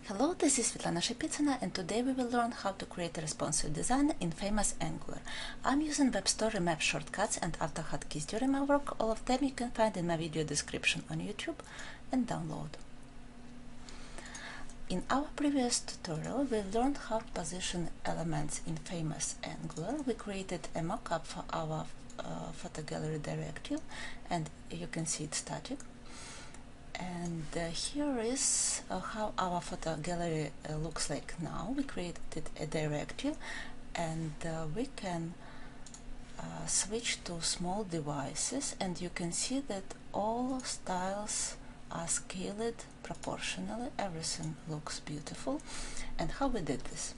Hello, this is Svetlana Shepitsina, and today we will learn how to create a responsive design in famous Angular. I'm using Web Store remap shortcuts and autohot keys during my work. All of them you can find in my video description on YouTube and download. In our previous tutorial, we learned how to position elements in famous Angular. We created a mockup for our photo gallery directive, and you can see it's static. And here is how our photo gallery looks like now. We created a directive, and we can switch to small devices, and you can see that all styles are scaled proportionally. Everything looks beautiful. And how we did this?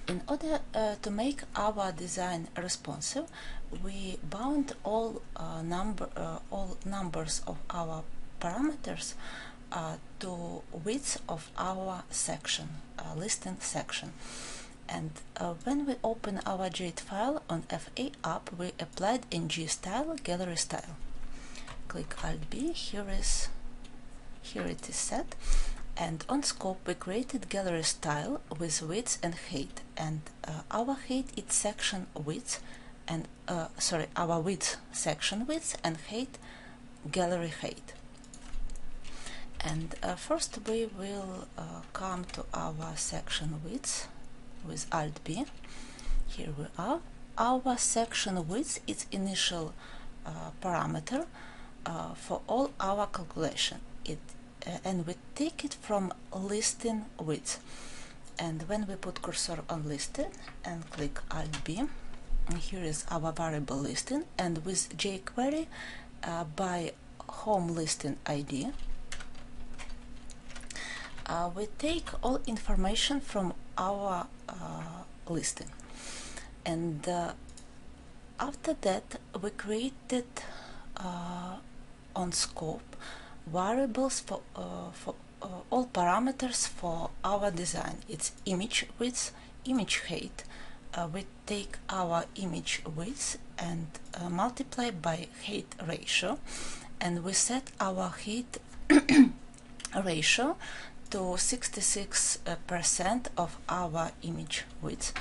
In order to make our design responsive, we bound all numbers of our parameters to width of our section, listing section. And when we open our J8 file on FA app, we applied ng style, gallery style. Click Alt B. Here it is set. And on scope we created gallery style with width and height, and our height is section width, and our width section width, and height gallery height. And first we will come to our section width with Alt B. Here we are. Our section width is initial parameter for all our calculation. And we take it from listing width. And when we put cursor on listing and click Alt B, and here is our variable listing, and with jQuery by home listing ID, we take all information from our listing. And after that, we created on scope variables for all parameters for our design. It's image width, image height. We take our image width and multiply by height ratio, and we set our height ratio to 66% of our image width.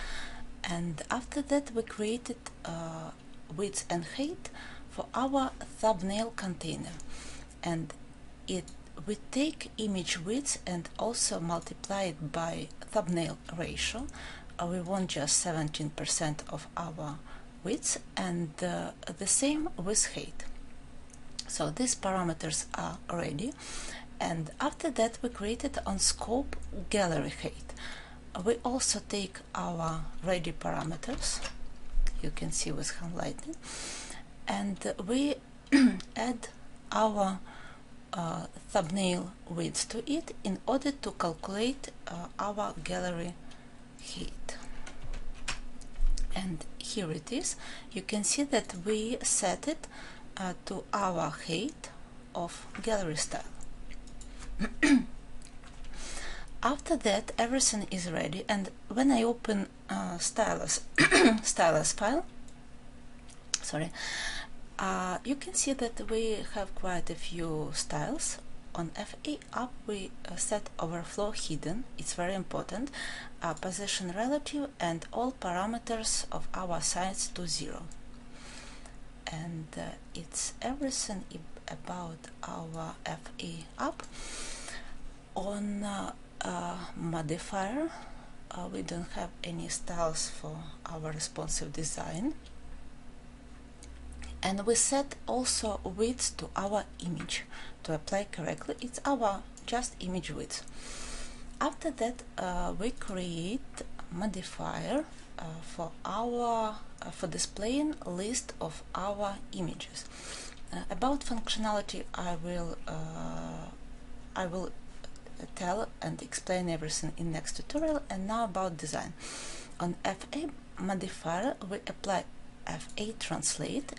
And after that we created width and height for our thumbnail container, and we take image width and also multiply it by thumbnail ratio. We want just 17% of our width, and the same with height. So these parameters are ready. And after that we created on scope gallery height. We also take our ready parameters, you can see with highlighting, and we add our thumbnail width to it in order to calculate our gallery height. And here it is. You can see that we set it to our height of gallery style. After that, everything is ready, and when I open stylus file, you can see that we have quite a few styles. On FA app we set overflow hidden, it's very important, position relative, and all parameters of our sites to 0. And it's everything about our FA app. On modifier, we don't have any styles for our responsive design. And we set also width to our image to apply correctly. It's our just image width. After that, we create modifier for displaying list of our images. About functionality, I will tell and explain everything in next tutorial. And now about design. On FA modifier, we apply FA translate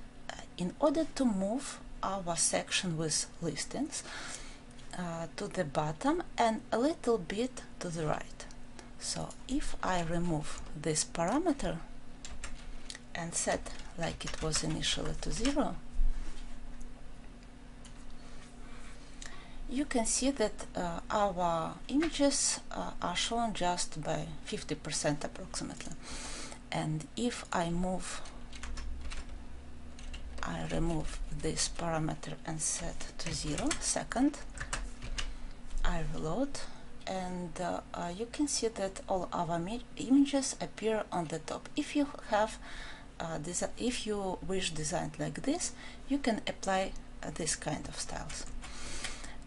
in order to move our section with listings to the bottom and a little bit to the right. So if I remove this parameter and set like it was initially to 0, you can see that our images are shown just by 50% approximately. And if I remove this parameter and set to 0 second, I reload, and you can see that all our images appear on the top. If you have if you wish designed like this, you can apply this kind of styles.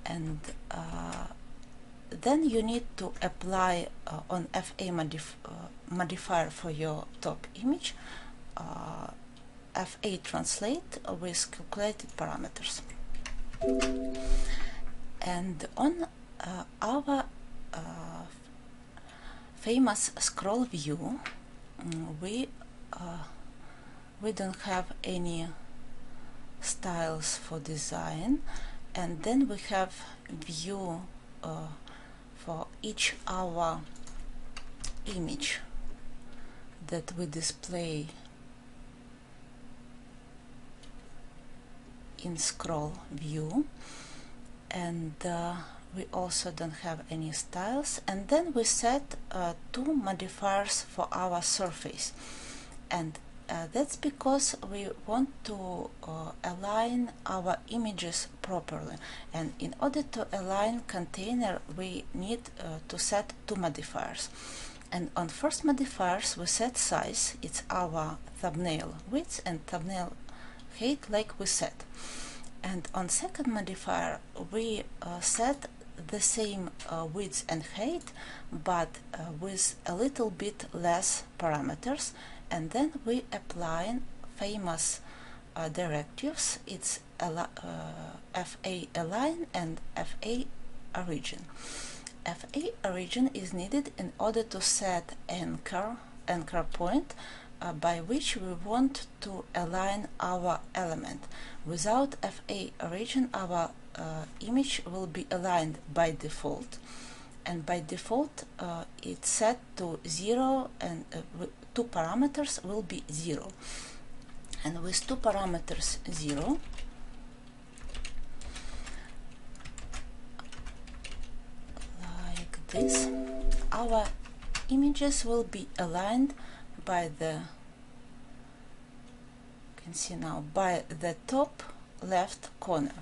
And then you need to apply on FA modifier for your top image FA translate with calculated parameters. And on our famous scroll view, we don't have any styles for design, and then we have view for each our image that we display in scroll view, and we also don't have any styles. And then we set two modifiers for our surface, and that's because we want to align our images properly, and in order to align container we need to set two modifiers. And on first modifiers we set size, it's our thumbnail width and thumbnail height like we set. And on second modifier we set the same width and height, but with a little bit less parameters, and then we apply famous directives. It's FA align and FA origin. FA origin is needed in order to set anchor point by which we want to align our element. Without FA origin, our image will be aligned by default, and by default it's set to 0, and two parameters will be 0. And with two parameters 0, like this, our images will be aligned by the, you can see now, by the top left corner.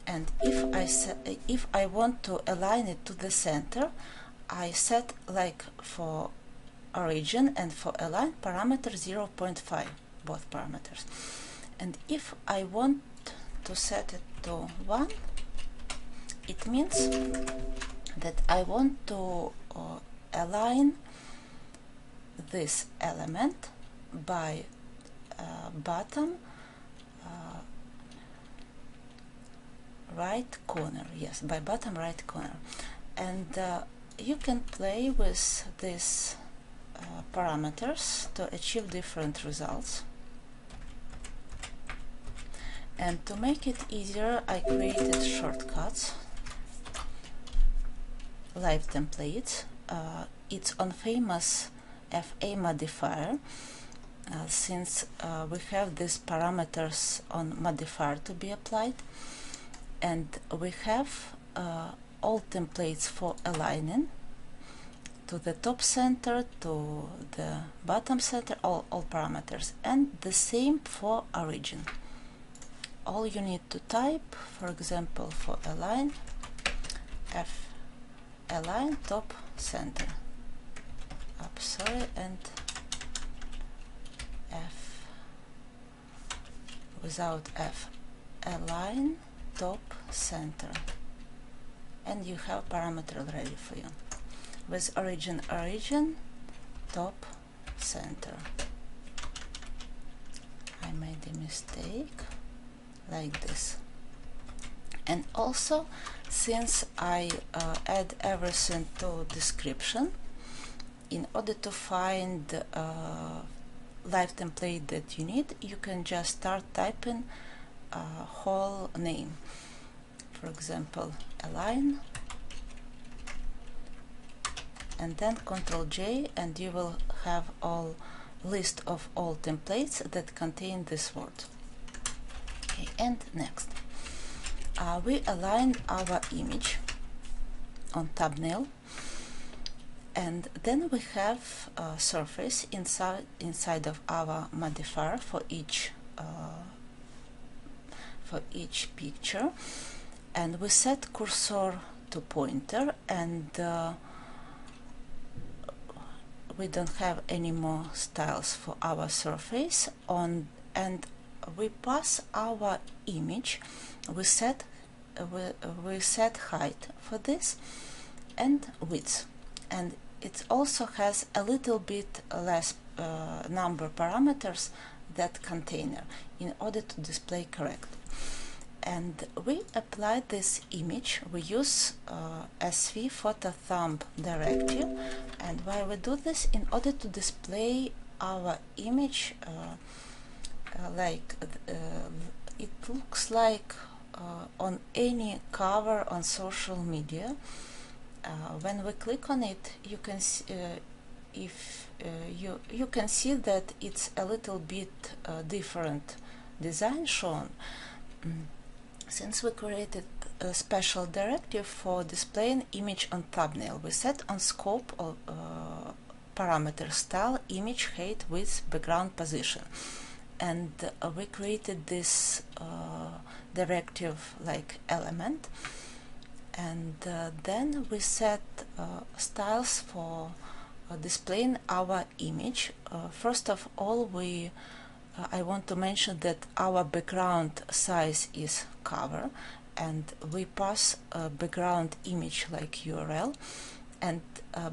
And if I want to align it to the center, I set, like for origin and for align, parameter 0.5, both parameters. And if I want to set it to 1, it means that I want to align this element by bottom right corner. Yes, by bottom right corner. And you can play with these parameters to achieve different results. And to make it easier, I created shortcuts, live templates. It's on famous FA modifier, since we have these parameters on modifier to be applied, and we have all templates for aligning to the top center, to the bottom center, all parameters, and the same for origin. All you need to type, for example, for align, F align top center, up, sorry, and F without F align top center, and you have parameter ready for you. With origin top center. I made a mistake, like this. And also, since I add everything to description, in order to find live template that you need, you can just start typing whole name. For example, align, and then Ctrl J, and you will have all list of all templates that contain this word. Okay, and next. we align our image on thumbnail, and then we have a surface inside of our modifier for each picture, and we set cursor to pointer, and we don't have any more styles for our surface on, and we pass our image. We set height for this and width, and it also has a little bit less number parameters that container in order to display correctly. And we apply this image. We use SV photo thumb directive, and why we do this, in order to display our image it looks like on any cover on social media. When we click on it, you can see, you can see that it's a little bit different design shown. Since we created a special directive for displaying image on thumbnail, we set on scope of parameter style, image, height, width, background, position, and we created this directive like element, and then we set styles for displaying our image. First of all, I want to mention that our background size is cover, and we pass a background image like URL, and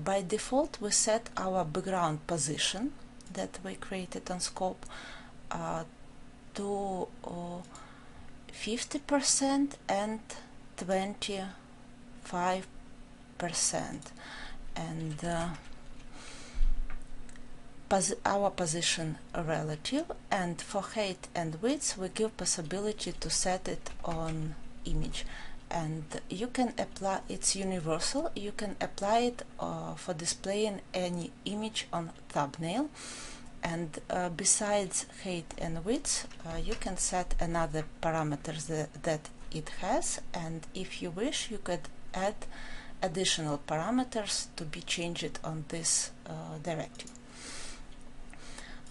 by default we set our background position that we created on scope to 50% and 25%, and our position relative, and for height and width we give possibility to set it on image, and you can apply, it's universal, you can apply it for displaying any image on thumbnail. And besides height and width, you can set another parameters that it has, and if you wish you could add additional parameters to be changed on this directive.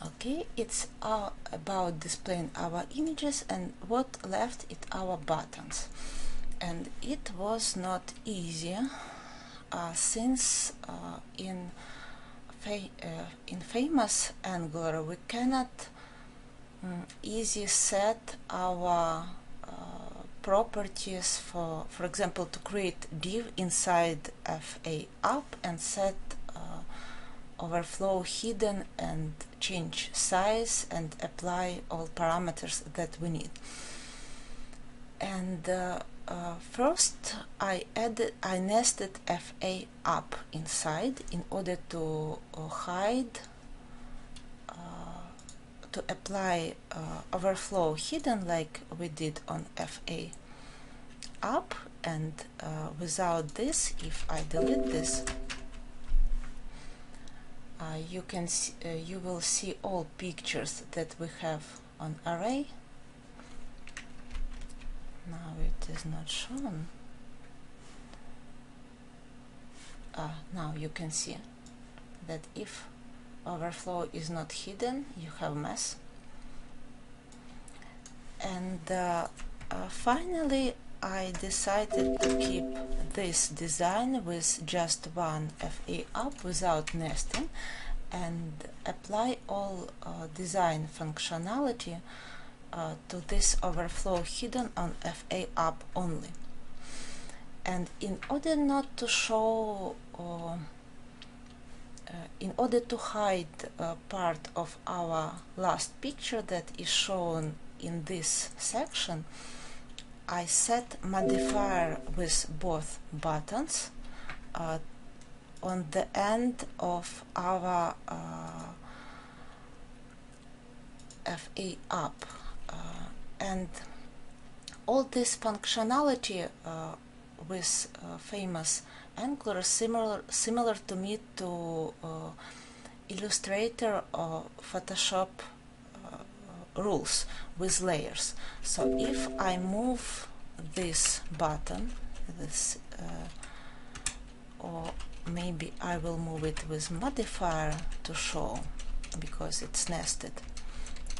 Okay, it's about displaying our images, and what left is our buttons. And it was not easy since in famous Angular we cannot easily set our properties for example, to create div inside FA up and set overflow hidden and change size and apply all parameters that we need. And first I nested FA up inside in order to hide, to apply overflow hidden like we did on FA up, and without this, if I delete this, you can see, you will see all pictures that we have on array. Now it is not shown. Now you can see that if overflow is not hidden, you have mess. And finally I decided to keep this design with just one FA up without nesting, and apply all design functionality to this overflow hidden on FA up only. And in order not to show, in order to hide part of our last picture that is shown in this section, I set modifier with both buttons on the end of our FA up, and all this functionality with famous Angular similar to me to Illustrator or Photoshop rules with layers. So if I move this button, this or maybe I will move it with modifier to show, because it's nested.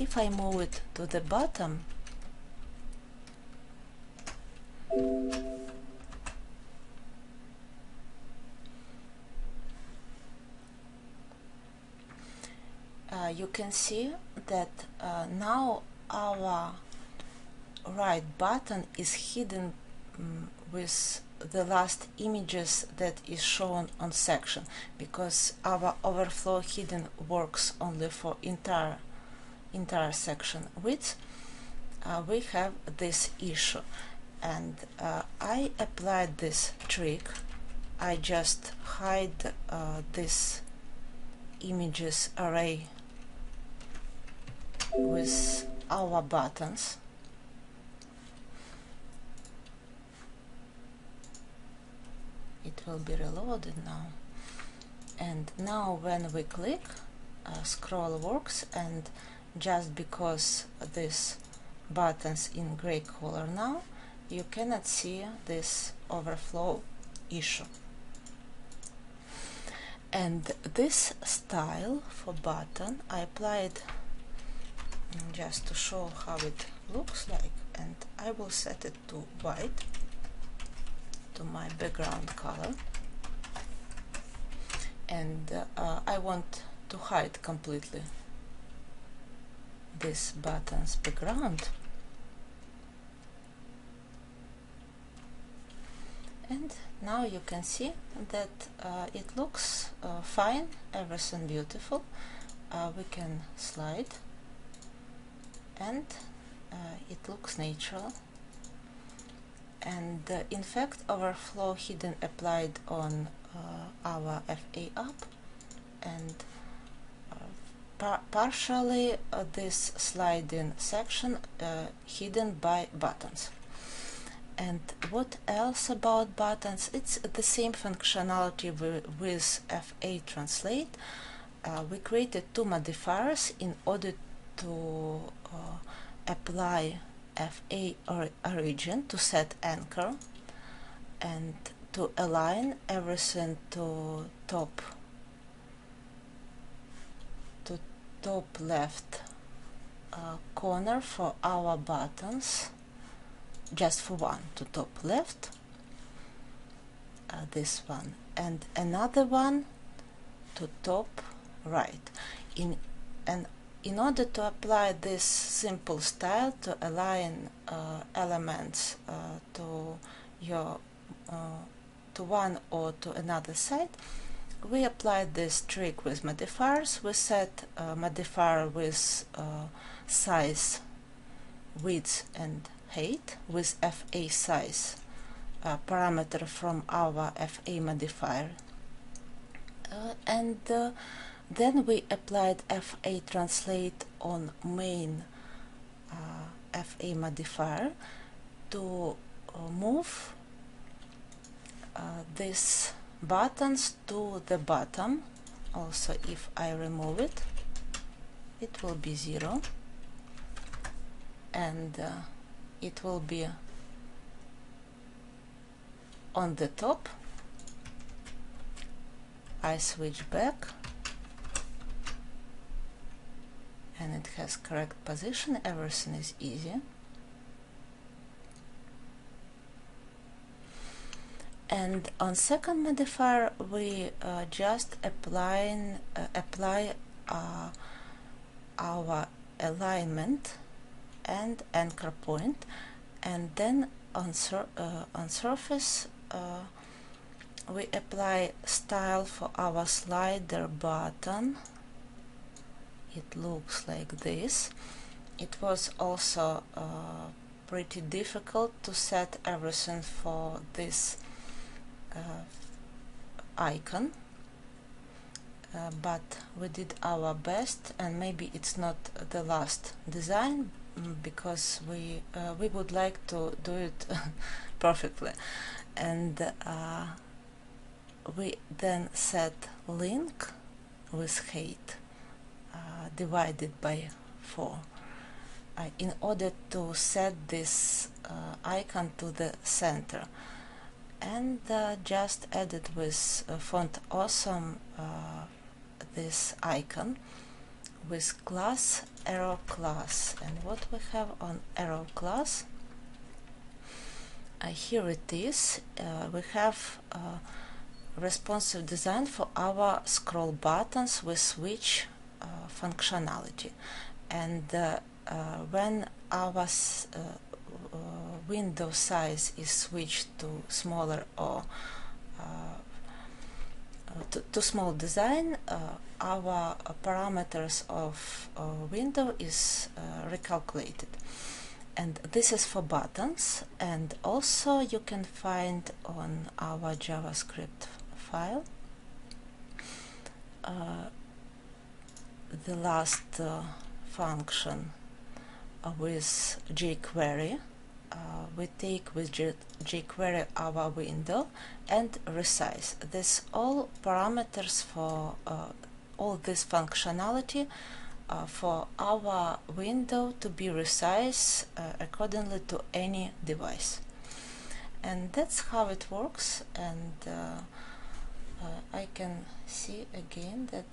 If I move it to the bottom, you can see that now our right button is hidden with the last images that is shown on section, because our overflow hidden works only for entire section width. We have this issue, and I applied this trick. I just hide this images array with our buttons. It will be reloaded now, and now when we click, scroll works, and just because this buttons in gray color now, you cannot see this overflow issue. And this style for button I applied just to show how it looks like, and I will set it to white, to my background color, and I want to hide completely this button's background, and now you can see that it looks fine, everything beautiful. We can slide, and it looks natural. And in fact, overflow hidden applied on our FA app, and partially this sliding section hidden by buttons. And what else about buttons? It's the same functionality with FA translate. We created two modifiers in order to apply FA origin, to set anchor, and to align everything to top left corner for our buttons, just for one to top left, this one, and another one to top right. In order to apply this simple style to align elements to one or to another side, we applied this trick with modifiers. We set a modifier with size, width and height with FA size parameter from our FA modifier, and then we applied FA translate on main FA modifier to move these buttons to the bottom. Also, if I remove it, it will be 0, and it will be on the top. I switch back, and it has correct position. Everything is easy. And on second modifier, we just apply our alignment and anchor point, and then on surface we apply style for our slider button. It looks like this. It was also pretty difficult to set everything for this icon, but we did our best, and maybe it's not the last design because we would like to do it perfectly. And we then set link with height divided by 4, in order to set this icon to the center, and just added with font awesome this icon with class arrow class. And what we have on arrow class, here it is. We have responsive design for our scroll buttons with switch functionality, and when our window size is switched to smaller or to small design, our parameters of window is recalculated. And this is for buttons, and also you can find on our JavaScript file the last function with jQuery. We take with jQuery our window and resize. This all parameters for all this functionality for our window to be resized accordingly to any device. And that's how it works. And I can see again that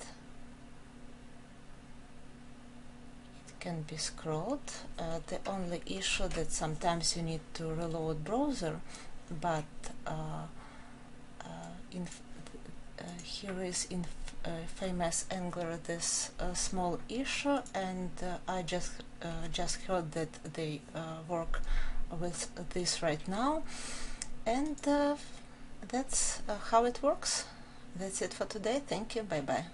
can be scrolled. The only issue that sometimes you need to reload browser, but here is in famous Angular this small issue, and I just heard that they work with this right now, and that's how it works. That's it for today. Thank you. Bye bye.